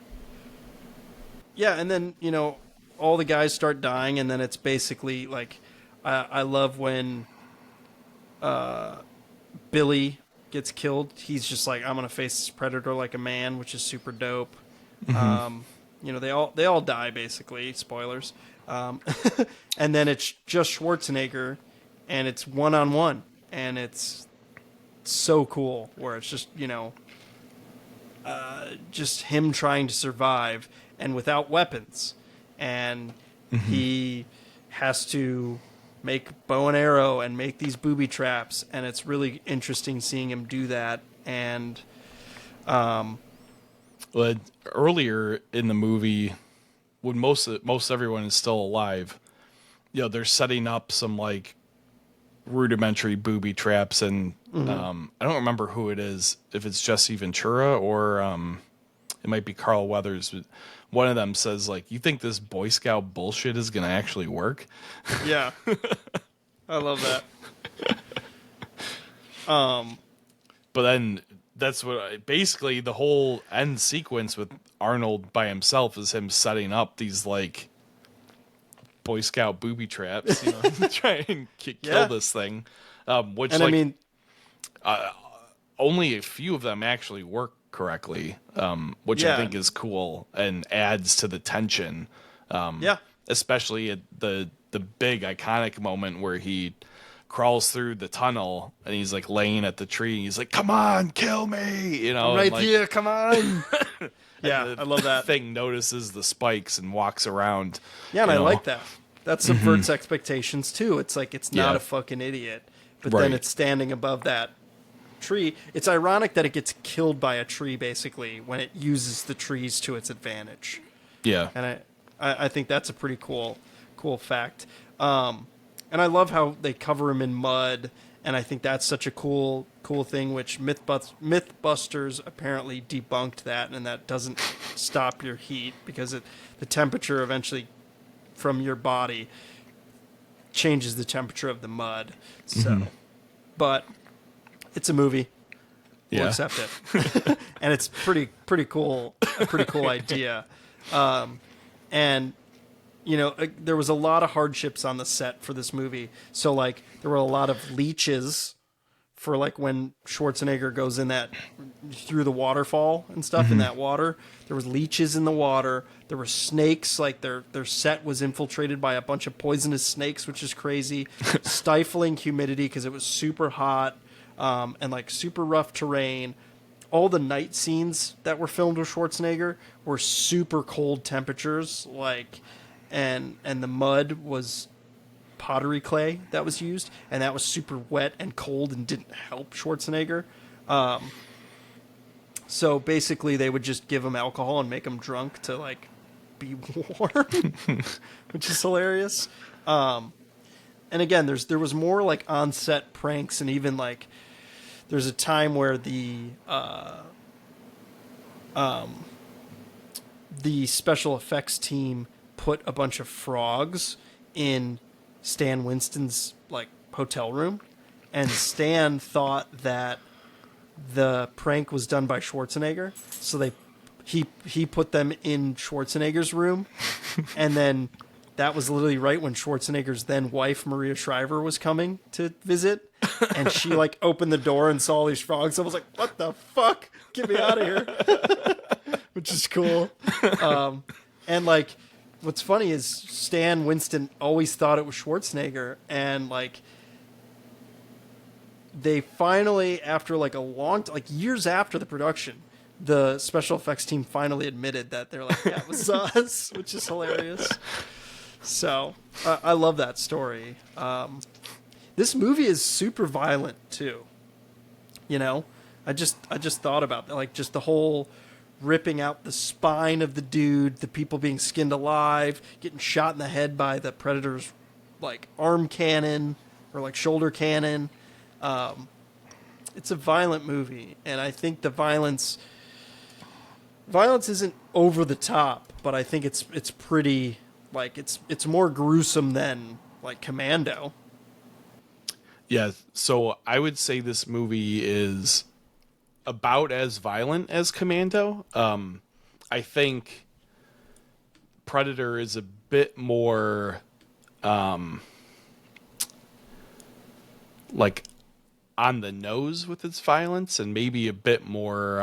Yeah, and then, you know, all the guys start dying, and then it's basically, like, I love when Billy gets killed. He's just like, I'm going to face this predator like a man, which is super dope. You know, they all die, basically. Spoilers. And then it's just Schwarzenegger, and it's one-on-one, and it's so cool, where it's just, you know, just him trying to survive and without weapons. And he has to make bow and arrow and make these booby traps, and it's really interesting seeing him do that. And well, earlier in the movie, when most everyone is still alive, you know, they're setting up some like rudimentary booby traps, and I don't remember who it is, if it's Jesse Ventura or it might be Carl Weathers, but one of them says, like, you think this Boy Scout bullshit is gonna actually work? Yeah. I love that. But then that's what basically the whole end sequence with Arnold by himself is him setting up these like Boy Scout booby traps, you know, to try and kill this thing. Which, and like, I mean, only a few of them actually work correctly, which I think is cool and adds to the tension. Especially at the big iconic moment where he crawls through the tunnel and he's like laying at the tree and he's like, come on, kill me, you know, I'm right like, here, come on. Yeah, I love that. Thing notices the spikes and walks around. Yeah, and I like that. That subverts expectations too. It's like, it's not a fucking idiot, but then it's standing above that tree. It's ironic that it gets killed by a tree basically when it uses the trees to its advantage. Yeah, and I think that's a pretty cool fact. And I love how they cover him in mud, and I think that's such a cool thing, which Mythbusters apparently debunked that, and that doesn't stop your heat because the temperature eventually from your body changes the temperature of the mud. So, but it's a movie. We'll accept it. And it's pretty cool, a pretty cool idea. And you know, there was a lot of hardships on the set for this movie. So, like, there were a lot of leeches for, like, when Schwarzenegger goes in that, through the waterfall and stuff in that water. There was leeches in the water. There were snakes. Like, their set was infiltrated by a bunch of poisonous snakes, which is crazy. Stifling humidity because it was super hot and, like, super rough terrain. All the night scenes that were filmed with Schwarzenegger were super cold temperatures, like... And the mud was pottery clay that was used, and that was super wet and cold and didn't help Schwarzenegger. So basically, they would just give him alcohol and make him drunk to like be warm, which is hilarious. And again, there was more like on-set pranks, and even like there's a time where the special effects team put a bunch of frogs in Stan Winston's like hotel room, and Stan thought that the prank was done by Schwarzenegger, so he put them in Schwarzenegger's room, and then that was literally right when Schwarzenegger's then wife Maria Shriver was coming to visit, and she like opened the door and saw all these frogs. I was like, what the fuck, get me out of here. Which is cool. And like what's funny is Stan Winston always thought it was Schwarzenegger, and like they finally, after like a long like years after the production, the special effects team finally admitted that they're like, yeah, it was us, which is hilarious. So I love that story. This movie is super violent too. You know, I just thought about that, like just the whole ripping out the spine of the dude, the people being skinned alive, getting shot in the head by the Predator's like arm cannon or like shoulder cannon. It's a violent movie, and I think the violence isn't over the top, but I think it's pretty like it's more gruesome than like Commando. Yeah, so I would say this movie is about as violent as Commando. I think Predator is a bit more like on the nose with its violence, and maybe a bit more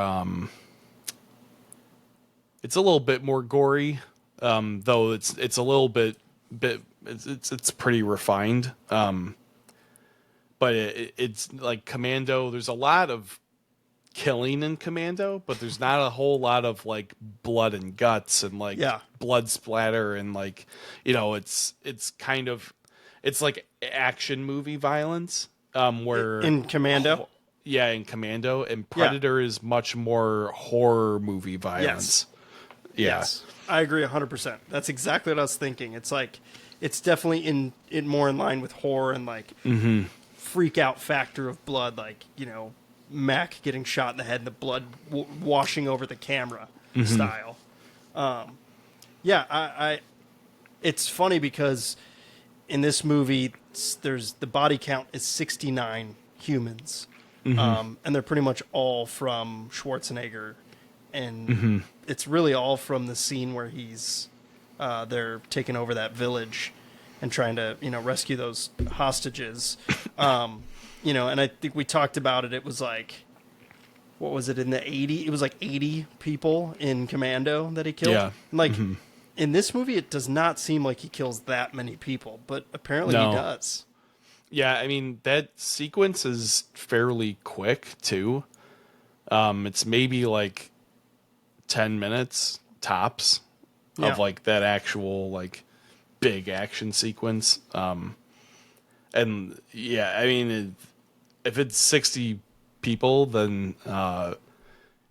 it's a little bit more gory, though it's a little bit it's pretty refined. But it's like Commando. There's a lot of killing in Commando, but there's not a whole lot of like blood and guts and like blood splatter and like, you know, it's kind of, it's like action movie violence. Where in Commando, in Commando, and Predator is much more horror movie violence. Yes, I agree 100%. That's exactly what I was thinking. It's like it's definitely in more in line with horror and like. Freak out factor of blood, like, you know, Mac getting shot in the head and the blood washing over the camera style. I it's funny because in this movie there's the body count is 69 humans, and they're pretty much all from Schwarzenegger, and it's really all from the scene where he's they're taking over that village and trying to, you know, rescue those hostages. You know, and I think we talked about it. It was like, what was it in the 80s? It was like 80 people in Commando that he killed. Yeah. Like in this movie, it does not seem like he kills that many people, but apparently he does. Yeah, I mean, that sequence is fairly quick too. It's maybe like 10 minutes tops of like that actual like big action sequence. And yeah, I mean, if it's 60 people, then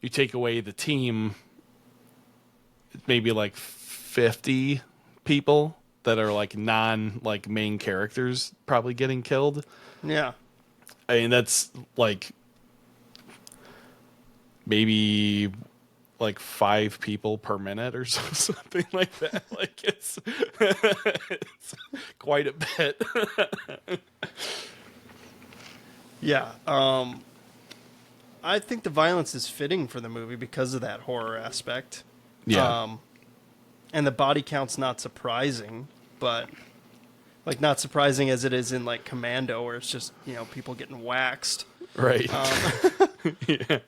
you take away the team, maybe like 50 people that are like like main characters probably getting killed. Yeah. I mean, that's like maybe like 5 people per minute or something like that. Like it's quite a bit. Yeah. I think the violence is fitting for the movie because of that horror aspect. Yeah. And the body count's not surprising, but like not surprising as it is in like Commando, where it's just, you know, people getting waxed. Right. Yeah.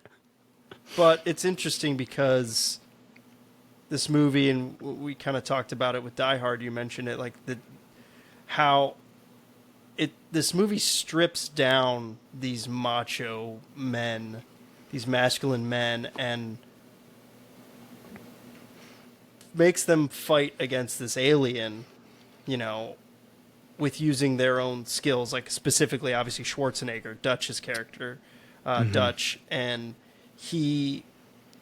But it's interesting because this movie, and we kind of talked about it with Die Hard, you mentioned it, like this movie strips down these macho men, these masculine men, and makes them fight against this alien, you know, with using their own skills, like specifically, obviously, Schwarzenegger, Dutch's character, Dutch, and he,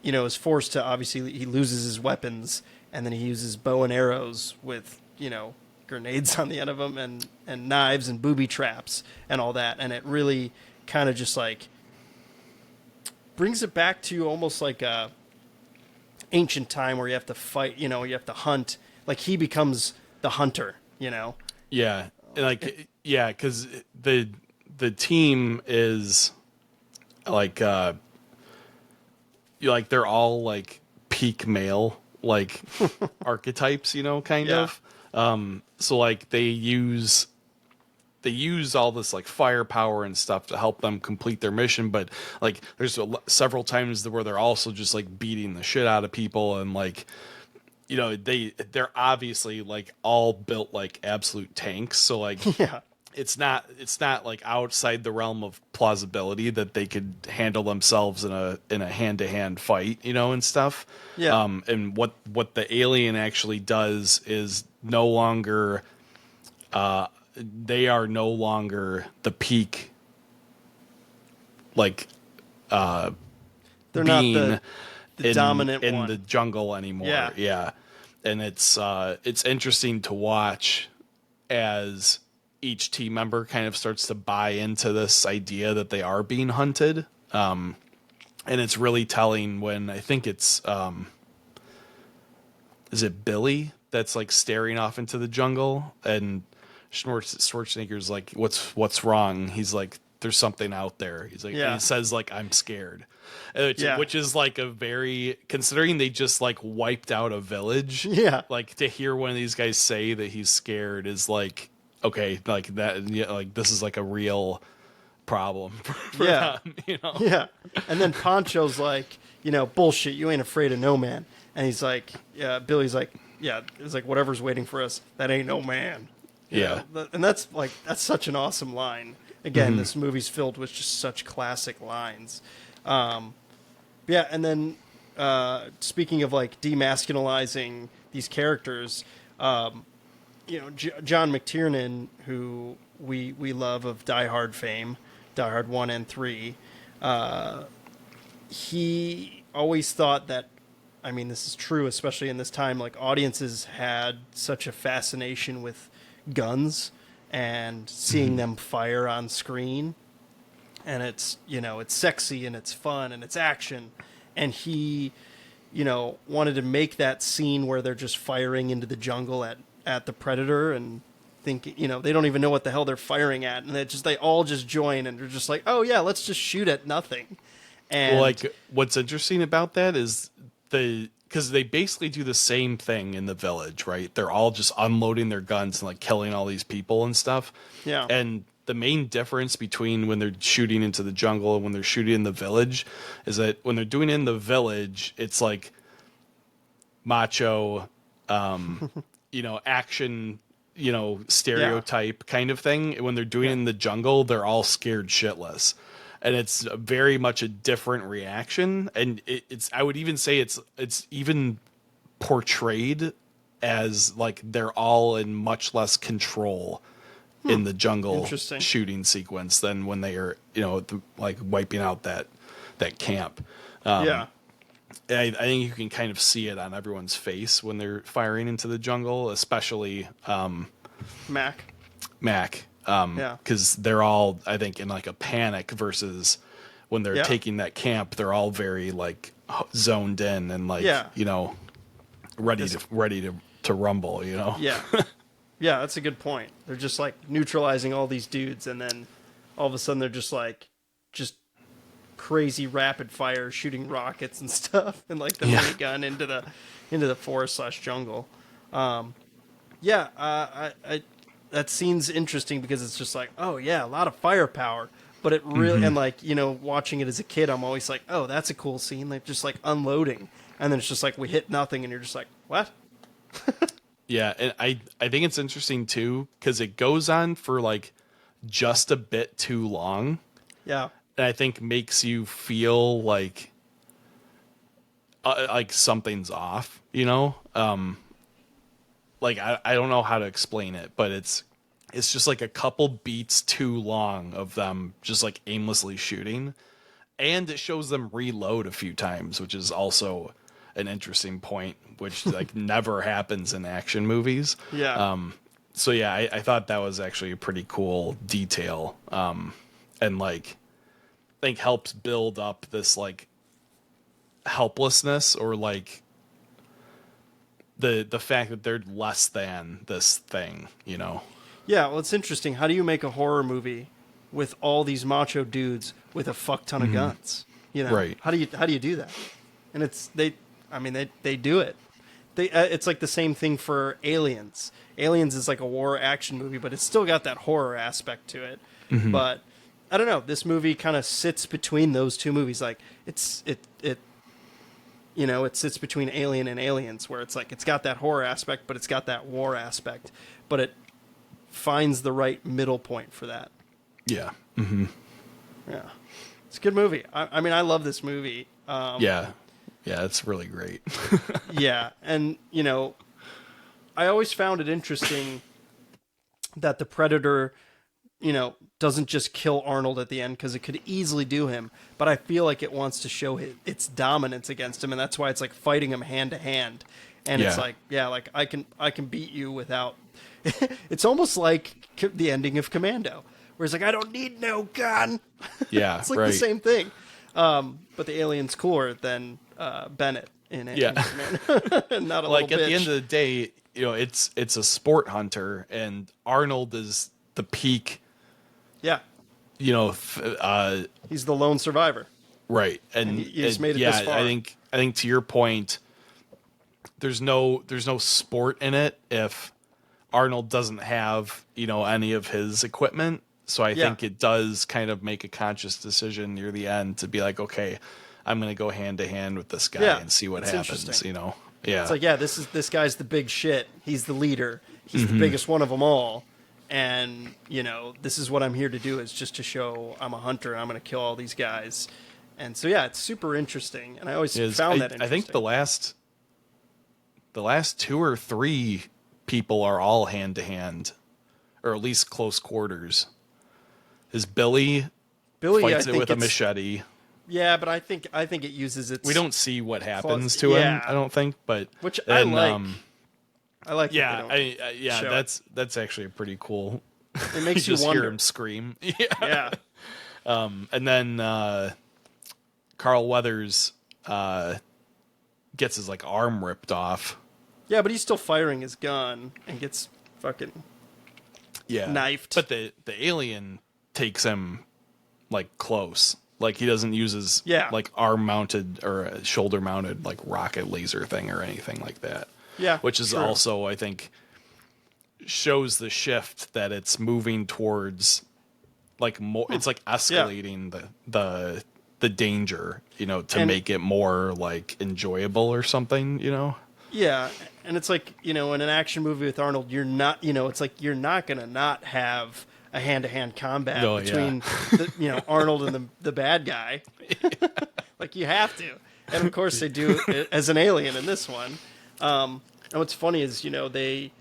you know, is forced to, obviously, he loses his weapons, and then he uses bow and arrows with, you know, grenades on the end of them, and knives and booby traps and all that, and it really kind of just, like, brings it back to almost like a ancient time where you have to fight, you know, you have to hunt. Like, he becomes the hunter, you know? Yeah. Like, yeah, because the team is, like, like they're all like peak male like archetypes, you know, kind of. So like they use all this like firepower and stuff to help them complete their mission, but like there's several times where they're also just like beating the shit out of people, and like, you know, they're obviously like all built like absolute tanks, so like Yeah. It's not like outside the realm of plausibility that they could handle themselves in a hand-to-hand fight, you know, and stuff. Yeah. And what the alien actually does is no longer they are no longer the peak, like They're being not the dominant in one the jungle anymore. Yeah. And it's interesting to watch as each team member kind of starts to buy into this idea that they are being hunted. And it's really telling when I think it's is it Billy that's like staring off into the jungle, and Schwarzenegger's like, what's wrong? He's like, there's something out there. He's like, and he says like, I'm scared, which is like a very, considering they just like wiped out a village. Yeah. Like to hear one of these guys say that he's scared is like, okay, like that, yeah, like this is like a real problem for them, you know? Yeah. And then Poncho's like, bullshit, you ain't afraid of no man. And he's like, Billy's like, it's like, whatever's waiting for us, that ain't no man. You know? And that's such an awesome line. Again, this movie's filled with just such classic lines. And then speaking of like demasculinizing these characters, John McTiernan, who we love of Die Hard fame, Die Hard 1 and 3, he always thought that, I mean, this is true, especially in this time, like audiences had such a fascination with guns and seeing them fire on screen. And it's, it's sexy and it's fun and it's action. And he, wanted to make that scene where they're just firing into the jungle at the predator and thinking, they don't even know what the hell they're firing at. And they all just join and they're just like, oh yeah, let's just shoot at nothing. And like what's interesting about that is because they basically do the same thing in the village, right? They're all just unloading their guns and like killing all these people and stuff. Yeah. And the main difference between when they're shooting into the jungle and when they're shooting in the village is that when they're doing it in the village, it's like macho, action, stereotype kind of thing. When they're doing it in the jungle, they're all scared shitless. And it's very much a different reaction. And I would even say it's even portrayed as like they're all in much less control in the jungle shooting sequence than when they are, like wiping out that camp. I think you can kind of see it on everyone's face when they're firing into the jungle, especially Mac. Because they're all, I think, in like a panic versus when they're taking that camp, they're all very like zoned in and like, ready to rumble, Yeah, that's a good point. They're just like neutralizing all these dudes, and then all of a sudden they're just crazy rapid fire shooting rockets and stuff, and like the minigun into the forest/jungle. That scene's interesting because it's just like, oh yeah, a lot of firepower, but it really and like watching it as a kid, I'm always like, oh, that's a cool scene, like just like unloading, and then it's just like we hit nothing, and you're just like, what? Yeah, and I think it's interesting too because it goes on for like just a bit too long. Yeah, and I think makes you feel like something's off. Like I don't know how to explain it, but it's just like a couple beats too long of them just like aimlessly shooting, and it shows them reload a few times, which is also an interesting point, which like never happens in action movies. Yeah. So yeah, I thought that was actually a pretty cool detail, and like I think helps build up this like helplessness or like the fact that they're less than this thing, Yeah, well, it's interesting. How do you make a horror movie with all these macho dudes with a fuck ton of guns? Right? How do you do that? And they do it. It's like the same thing for Aliens. Aliens is like a war action movie, but it's still got that horror aspect to it. But I don't know. This movie kind of sits between those two movies. Like it sits between Alien and Aliens, where it's like it's got that horror aspect, but it's got that war aspect. But it finds the right middle point for that. Yeah. Yeah. It's a good movie. I love this movie. Yeah, it's really great. Yeah, and I always found it interesting that the Predator, doesn't just kill Arnold at the end, because it could easily do him, but I feel like it wants to show its dominance against him, and that's why it's like fighting him hand to hand, and it's like, like I can beat you without. It's almost like the ending of Commando, where it's like, I don't need no gun. Yeah, it's like the same thing, but the alien's cooler than Bennett in it. Yeah, not a like little at bitch. the end of the day, it's a sport hunter, and Arnold is the peak. Yeah, he's the lone survivor. Right, and he's made it this far. I think to your point, there's no sport in it if Arnold doesn't have any of his equipment. So I think it does kind of make a conscious decision near the end to be like, okay, I'm going to go hand to hand with this guy and see what happens. Yeah, it's like, this guy's the big shit. He's the leader. He's the biggest one of them all. And, this is what I'm here to do, is just to show I'm a hunter and I'm going to kill all these guys. And so, it's super interesting. And I always found that interesting. I think the last 2 or 3 people are all hand to hand, or at least close quarters. Is Billy fights it with a machete. Yeah, but I think it uses its. We don't see what happens to him. I don't think, but which I like. I like. Yeah, that's actually pretty cool. It makes you just wonder. Hear him scream. Yeah. And then Carl Weathers gets his arm ripped off. Yeah, but he's still firing his gun and gets fucking knifed. But the alien takes him close. He doesn't use his arm mounted or shoulder mounted rocket laser thing or anything like that. Yeah, which is also, I think, shows the shift that it's moving towards more. It's escalating the danger, to make it more enjoyable or something, Yeah, and it's in an action movie with Arnold, you're not, it's you're not gonna not have a hand-to-hand combat between Arnold and the bad guy. You have to, and of course they do it as an alien in this one. And what's funny is, they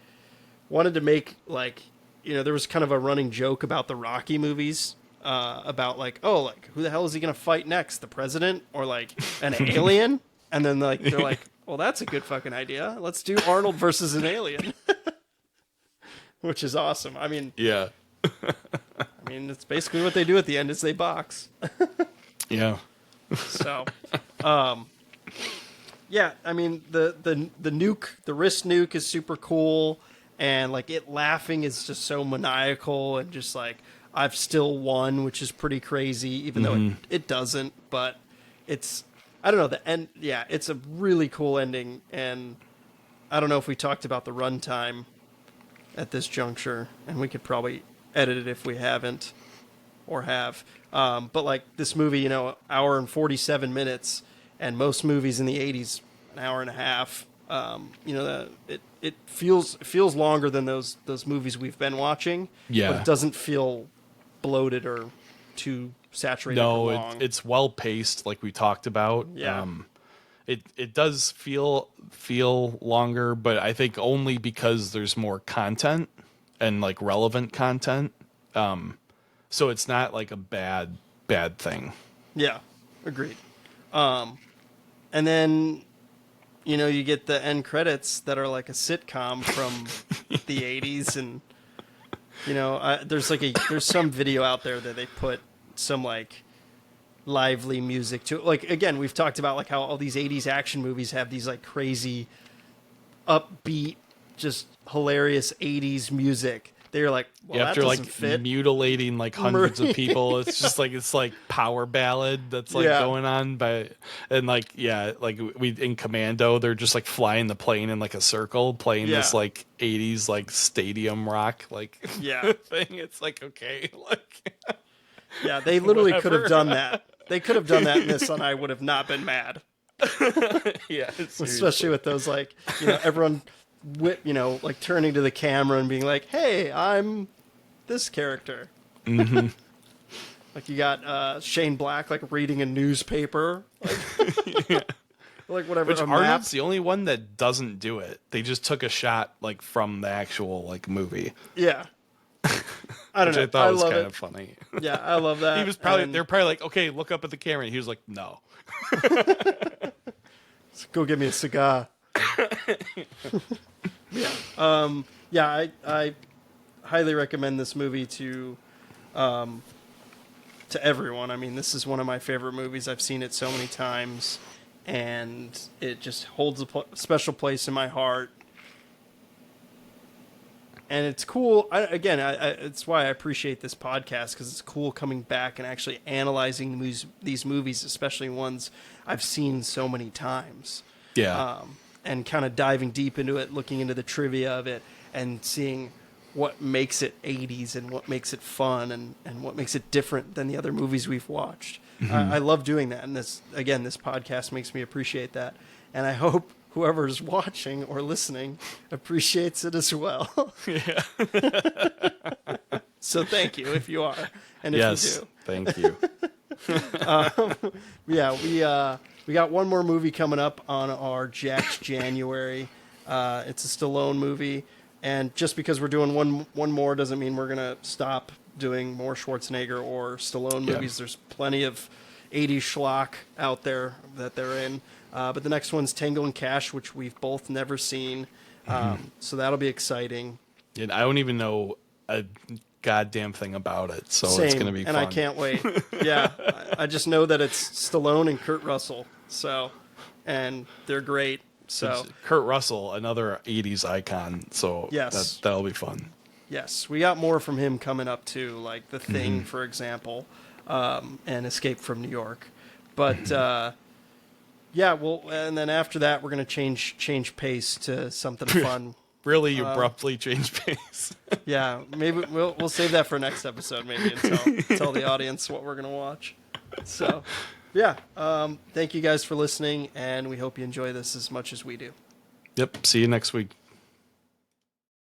wanted to make there was kind of a running joke about the Rocky movies, about who the hell is he going to fight next? The president or an alien? And then they're like, well, that's a good fucking idea. Let's do Arnold versus an alien, which is awesome. I mean, yeah, it's basically what they do at the end is they box. Yeah. So, yeah, I mean the nuke, the wrist nuke is super cool, and it laughing is just so maniacal and just I've still won, which is pretty crazy, even though it doesn't. But it's, I don't know, the end. Yeah, it's a really cool ending, and I don't know if we talked about the runtime at this juncture, and we could probably edit it if we haven't or have. But this movie, hour and 47 minutes. And most movies in the 80s, an hour and a half. It feels longer than those movies we've been watching. Yeah, but it doesn't feel bloated or too saturated. No, it's well paced, like we talked about. Yeah, it does feel longer, but I think only because there's more content and relevant content. So it's not a bad thing. Yeah, agreed. And then, you get the end credits that are like a sitcom from the 80s. And, there's some video out there that they put some lively music to. Again, we've talked about how all these 80s action movies have these crazy, upbeat, just hilarious 80s music. They're well, after that doesn't fit. Mutilating hundreds of people, it's just it's power ballad that's going on we in Commando, they're just flying the plane in a circle, playing this 80s stadium rock thing. It's okay, yeah, they literally could have done that. They could have done that in this, and I would have not been mad. Yeah, especially with those everyone. Turning to the camera and being hey, I'm this character. Mm-hmm. You got Shane Black reading a newspaper, whatever. Which Arnold's the only one that doesn't do it. They just took a shot from the actual movie. Yeah, I don't which know. I thought was love kind it. of funny. Yeah, I love that. He was probably And they're probably like, okay, look up at the camera. And he was like, no. go get me a cigar. I highly recommend this movie to everyone. I mean, this is one of my favorite movies. I've seen it so many times, and it just holds a special place in my heart. And it's cool. It's why I appreciate this podcast, because it's cool coming back and actually analyzing these movies, especially ones I've seen so many times. Yeah. And kind of diving deep into it, looking into the trivia of it, and seeing what makes it 80s and what makes it fun and what makes it different than the other movies we've watched. I love doing that. And this podcast makes me appreciate that. And I hope whoever's watching or listening appreciates it as well. Yeah. So thank you if you are, and if Yes. you do. Thank you. We got one more movie coming up on our Jack's January. It's a Stallone movie, and just because we're doing one more doesn't mean we're gonna stop doing more Schwarzenegger or Stallone movies. There's plenty of 80s schlock out there that they're in. But the next one's Tango and Cash, which we've both never seen. So that'll be exciting. And I don't even know a goddamn thing about it, so Same, it's going to be fun. and I can't wait. Yeah, I just know that it's Stallone and Kurt Russell. So, and they're great. So It's Kurt Russell, another 80s icon, so Yes. that'll be fun. yes, we got more from him coming up too, like The Thing, for example, and Escape from New York. But yeah, well, and then after that, we're gonna change pace to something fun. Really abruptly change pace. Yeah, maybe we'll save that for next episode, maybe, and tell the audience what we're gonna watch. So, yeah, thank you guys for listening, and we hope you enjoy this as much as we do. Yep. See you next week.